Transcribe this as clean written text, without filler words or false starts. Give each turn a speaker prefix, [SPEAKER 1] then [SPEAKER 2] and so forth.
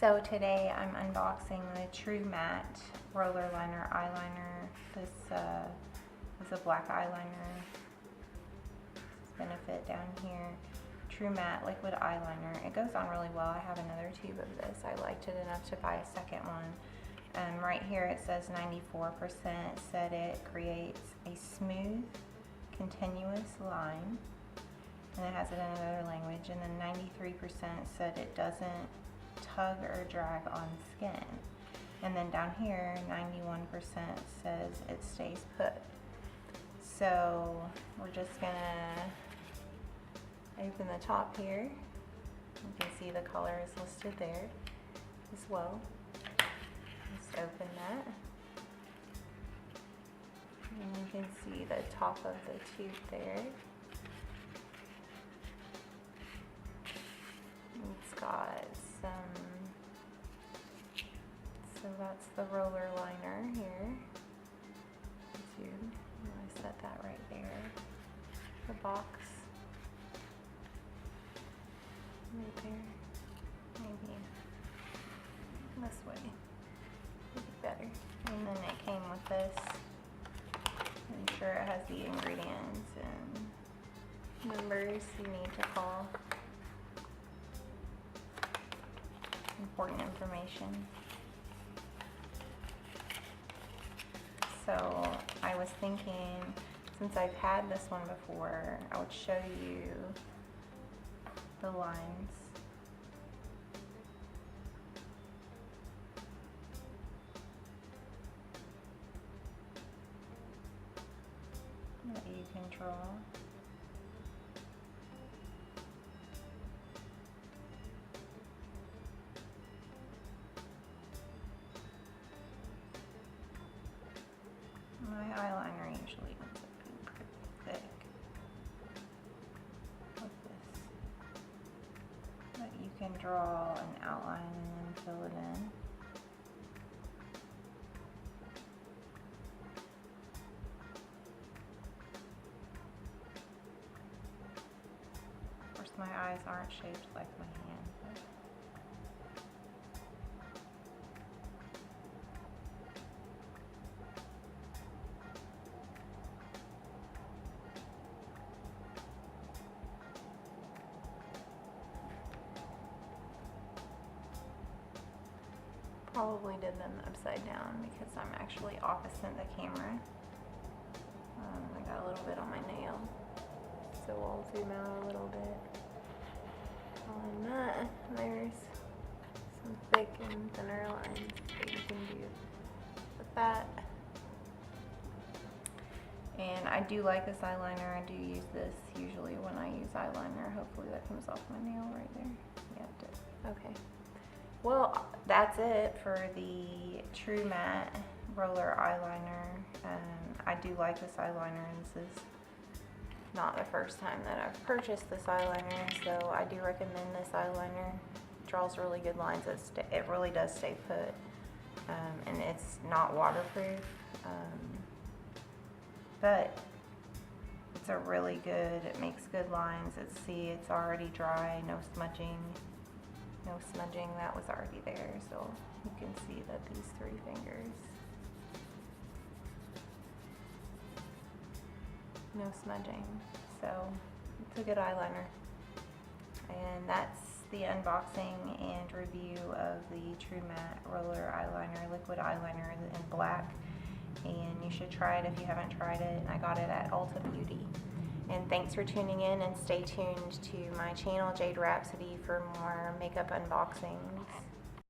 [SPEAKER 1] So today I'm unboxing the True Matte Roller Liner Eyeliner. This is a black eyeliner. Benefit down here. True Matte Liquid Eyeliner. It goes on really well. I have another tube of this. I liked it enough to buy a second one. Right here it says 94% said it creates a smooth, continuous line. And it has it in another language. And then 93% said it doesn't tug or drag on skin. And then down here 91% says it stays put. So we're just gonna open the top here. You can see the color is listed there as well. Let's open that. And you can see the top of the tube there. It's got so that's the roller liner here. Tube. I'm going to set that right there. The box. Right there. Maybe this way. Maybe better. And then it came with this. I'm sure it has the ingredients and numbers you need to call. Important information. So I was thinking, since I've had this one before, I would show you the lines. That you can draw. My eyeliner usually ends up being pretty thick like this. But you can draw an outline and then fill it in. Of course, my eyes aren't shaped like my hand. But probably did them upside down because I'm actually opposite the camera. I got a little bit on my nail, so we'll zoom out a little bit. On that, there's some thick and thinner lines that you can do with that. And I do like this eyeliner. I do use this usually when I use eyeliner. Hopefully that comes off my nail right there. Yeah, it did. Okay. Well, that's it for the True Matte Roller Eyeliner. I do like this eyeliner, and this is not the first time that I've purchased this eyeliner, so I do recommend this eyeliner. It draws really good lines. It really does stay put, and it's not waterproof, but it's a really good, it makes good lines. It's already dry, no smudging. No smudging, that was already there, so you can see that these three fingers, no smudging, so it's a good eyeliner. And that's the unboxing and review of the True Matte Roller Eyeliner, liquid eyeliner in black, and you should try it if you haven't tried it. I got it at Ulta Beauty. And thanks for tuning in, and stay tuned to my channel, Jade Rhapsody, for more makeup unboxings.